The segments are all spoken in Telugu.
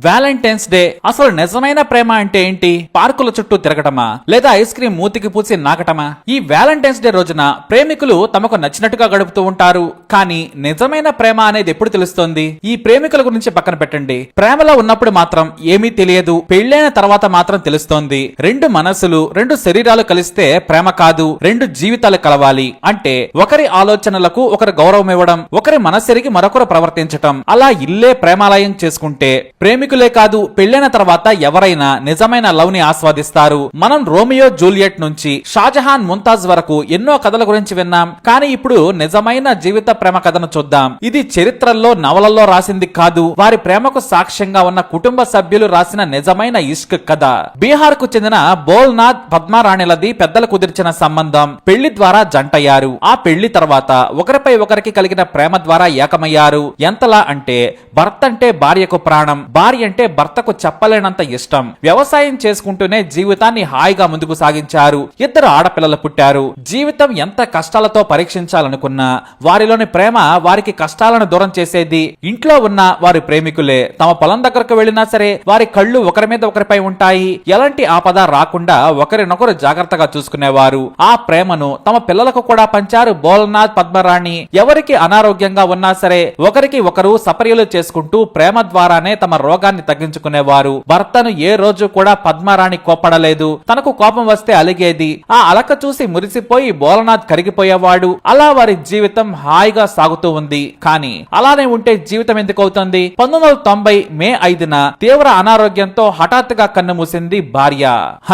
వ్యాలంటైన్స్ డే అసలు నిజమైన ప్రేమ అంటే ఏంటి? పార్కుల చుట్టూ తిరగటమా లేదా ఐస్ క్రీమ్ మూతికి పూసి నాకటమా? ఈ వ్యాలంటైన్స్ డే రోజున ప్రేమికులు తమకు నచ్చినట్టుగా గడుపుతూ ఉంటారు. కానీ నిజమైన ప్రేమ అనేది ఎప్పుడు తెలుస్తుంది? ఈ ప్రేమికుల గురించి పక్కన పెట్టండి. ప్రేమలో ఉన్నప్పుడు మాత్రం ఏమీ తెలియదు, పెళ్ళైన తర్వాత మాత్రం తెలుస్తోంది. రెండు మనసులు, రెండు శరీరాలు కలిస్తే ప్రేమ కాదు, రెండు జీవితాలు కలవాలి. అంటే ఒకరి ఆలోచనలకు ఒకరు గౌరవం ఇవ్వడం, ఒకరి మనస్సరికి మరొకరు ప్రవర్తించటం, అలా ఇల్లే ప్రేమాలయం చేసుకుంటే ప్రేమికులే కాదు, పెళ్ళైన తర్వాత ఎవరైనా నిజమైన లవ్ ని ఆస్వాదిస్తారు. మనం రోమియో జూలియట్ నుంచి షాజహాన్ ముంతాజ్ వరకు ఎన్నో కథల గురించి విన్నాం. కానీ ఇప్పుడు నిజమైన జీవిత ప్రేమ కథను చూద్దాం. ఇది చరిత్రల్లో నవలల్లో రాసింది కాదు, వారి ప్రేమకు సాక్ష్యంగా ఉన్న కుటుంబ సభ్యులు రాసిన నిజమైన ఇష్క్ కథ. బీహార్ కు చెందిన బోల్నాథ్ పద్మారాణిలది పెద్దలు కుదిర్చిన సంబంధం. పెళ్లి ద్వారా జంటయ్యారు. ఆ పెళ్లి తర్వాత ఒకరిపై ఒకరికి కలిగిన ప్రేమ ద్వారా ఏకమయ్యారు. ఎంతలా అంటే భర్త అంటే భార్యకు ప్రాణం, భార్య అంటే భర్తకు చెప్పలేనంత ఇష్టం. వ్యవసాయం చేసుకుంటూనే జీవితాన్ని హాయిగా ముందుకు సాగించారు. ఇద్దరు ఆడపిల్లలు పుట్టారు. జీవితం ఎంత కష్టాలతో పరీక్షించాలనుకున్నా వారిలోని ప్రేమ వారికి కష్టాలను దూరం చేసేది. ఇంట్లో ఉన్న వారి ప్రేమికులే. తమ పొలం దగ్గరకు వెళ్లినా సరే వారి కళ్ళు ఒకరి మీద ఒకరిపై ఉంటాయి. ఎలాంటి ఆపద రాకుండా ఒకరినొకరు జాగ్రత్తగా చూసుకునేవారు. ఆ ప్రేమను తమ పిల్లలకు కూడా పంచారు బోల్నాథ్ పద్మరాణి. ఎవరికి అనారోగ్యంగా ఉన్నా సరే ఒకరికి ఒకరు సపర్యలు చేసుకుంటూ ప్రేమ ద్వారానే తమ రోగాన్ని తగ్గించుకునేవారు. భర్తను ఏ రోజు కూడా పద్మారాణి కోపడలేదు. తనకు కోపం వస్తే అలిగేది. ఆ అలక చూసి మురిసిపోయి బోలనాథ్ కరిగిపోయేవాడు. అలా వారి జీవితం హాయిగా సాగుతూ ఉంది. కానీ అలానే ఉంటే జీవితం ఎందుకు అవుతుంది? 1990 మే 5న తీవ్ర అనారోగ్యంతో హఠాత్తుగా కన్నుమూసింది భార్య.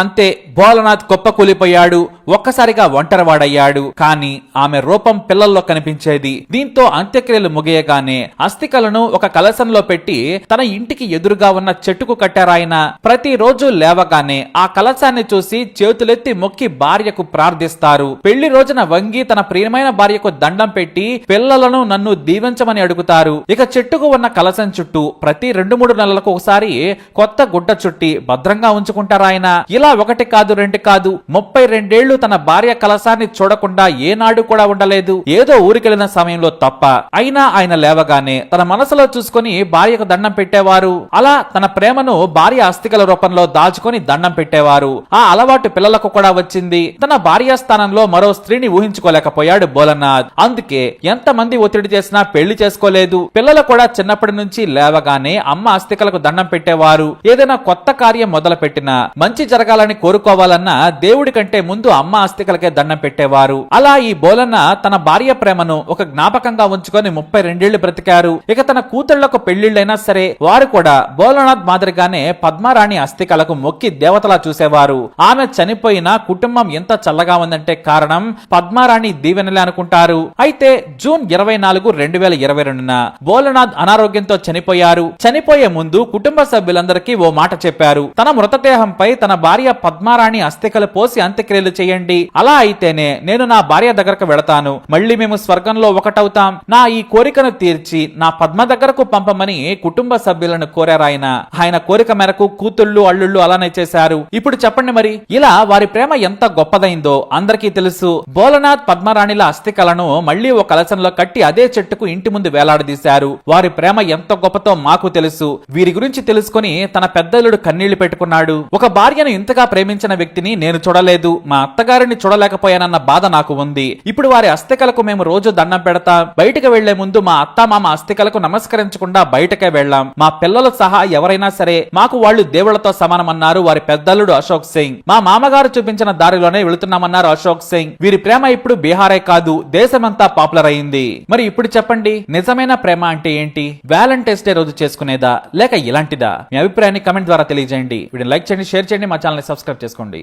అంతే, బోలనాథ్ కుప్పకూలిపోయాడు. ఒక్కసారిగా ఒంటరివాడయ్యాడు. కానీ ఆమె రూపం పిల్లల్లో కనిపించేది. దీంతో అంత్యక్రియలు ముగియగానే అస్థికలను ఒక కలశంలో పెట్టి తన ఇంటికి ఎదురుగా ఉన్న చెట్టుకు కట్టారాయన. ప్రతిరోజు లేవగానే ఆ కలశాన్ని చూసి చేతులెత్తి మొక్కి భార్యకు ప్రార్థిస్తారు. పెళ్లి రోజున వంగి తన ప్రియమైన భార్యకు దండం పెట్టి పిల్లలను నన్ను దీవించమని అడుగుతారు. ఇక చెట్టుకు ఉన్న కలశం చుట్టూ ప్రతి 2-3 నెలలకు ఒకసారి కొత్త గుడ్డ చుట్టి భద్రంగా ఉంచుకుంటారాయన. ఇలా ఒకటి కాదు, రెండు కాదు, 32 ఏళ్లు తన భార్య కలశాన్ని చూడకుండా ఏనాడు కూడా ఉండలేదు. ఏదో ఊరికెళ్లిన సమయంలో తప్ప. అయినా ఆయన లేవగానే తన మనసులో చూసుకుని భార్యకు దండం పెట్టేవారు. అలా తన ప్రేమను భార్య అస్థికల రూపంలో దాచుకొని దండం పెట్టేవారు. ఆ అలవాటు పిల్లలకు కూడా వచ్చింది. తన భార్య స్థానంలో మరో స్త్రీని ఊహించుకోలేకపోయాడు బోలనాథ్. అందుకే ఎంతమంది ఒత్తిడి చేసినా పెళ్లి చేసుకోలేదు. పిల్లలు కూడా చిన్నప్పటి నుంచి లేవగానే అమ్మ అస్థికలకు దండం పెట్టేవారు. ఏదైనా కొత్త కార్యం మొదలు పెట్టినా, మంచి జరగాలని కోరుకోవాలన్నా దేవుడి కంటే ముందు అమ్మ అస్థికలకే దండం పెట్టేవారు. అలా ఈ బోలన్న తన భార్య ప్రేమను ఒక జ్ఞాపకంగా ఉంచుకొని 32 ఏళ్లు బ్రతికారు. ఇక తన కూతుళ్లకు పెళ్లిళ్లైనా సరే వారు కూడా బోలనాథ్ మాదిరిగానే పద్మారాణి అస్థికలకు మొక్కి దేవతలా చూసేవారు. ఆమె చనిపోయినా కుటుంబం ఎంత చల్లగా ఉందంటే కారణం పద్మారాణి దీవెనలే అనుకుంటారు. అయితే జూన్ 24, 2022న బోలనాథ్ అనారోగ్యంతో చనిపోయారు. చనిపోయే ముందు కుటుంబ సభ్యులందరికీ ఓ మాట చెప్పారు. తన మృతదేహంపై తన భార్య పద్మారాణి అస్థికలు పోసి అంత్యక్రియలు చేయండి. అలా అయితేనే నేను నా భార్య దగ్గరకు వెళతాను. మళ్ళీ మేము స్వర్గంలో ఒకటవుతాం. నా ఈ కోరికను తీర్చి నా పద్మ దగ్గరకు పంపమని కుటుంబ సభ్యులను కోరారాయన. ఆయన కోరిక మేరకు కూతుళ్ళు అల్లుళ్ళు అలానే చేశారు. ఇప్పుడు చెప్పండి మరి, ఇలా వారి ప్రేమ ఎంత గొప్పదైందో అందరికీ తెలుసు. బోలనాథ్ పద్మరాణిల అస్థికలను మళ్లీ ఓ కలశంలో కట్టి అదే చెట్టుకు ఇంటి ముందు వేలాడదీశారు. వారి ప్రేమ ఎంత గొప్పతో మాకు తెలుసు. వీరి గురించి తెలుసుకుని తన పెద్దల్లుడు కన్నీళ్లు పెట్టుకున్నాడు. ఒక భార్యను ఇంతగా ప్రేమించిన వ్యక్తిని నేను చూడలేదు. మా అత్తగారిని చూడలేకపోయానన్న బాధ నాకు ఉంది. ఇప్పుడు వారి అస్థికలకు మేము రోజు దండం పెడతాం. బయటకు వెళ్లే ముందు మా అత్తామామ అస్థికలకు నమస్కరించకుండా బయటకే వెళ్లాం. మా పిల్లలు సహా ఎవరైనా సరే మాకు వాళ్ళు దేవుళ్లతో సమానమన్నారు వారి పెద్దల్లుడు అశోక్ సింగ్. మా మామగారు చూపించిన దారిలోనే వెళుతున్నామన్నారు అశోక్ సింగ్. వీరి ప్రేమ ఇప్పుడు బీహారే కాదు, దేశమంతా పాపులర్ అయింది. మరి ఇప్పుడు చెప్పండి, నిజమైన ప్రేమ అంటే ఏంటి? వ్యాలంటైన్స్ డే రోజు చేసుకునేదా లేక ఇలాంటిదా? మీ అభిప్రాయాన్ని కమెంట్ ద్వారా తెలియజేయండి. వీడియోని లైక్ చేయండి, షేర్ చేయండి, మా ఛానల్ ని సబ్స్క్రైబ్ చేసుకోండి.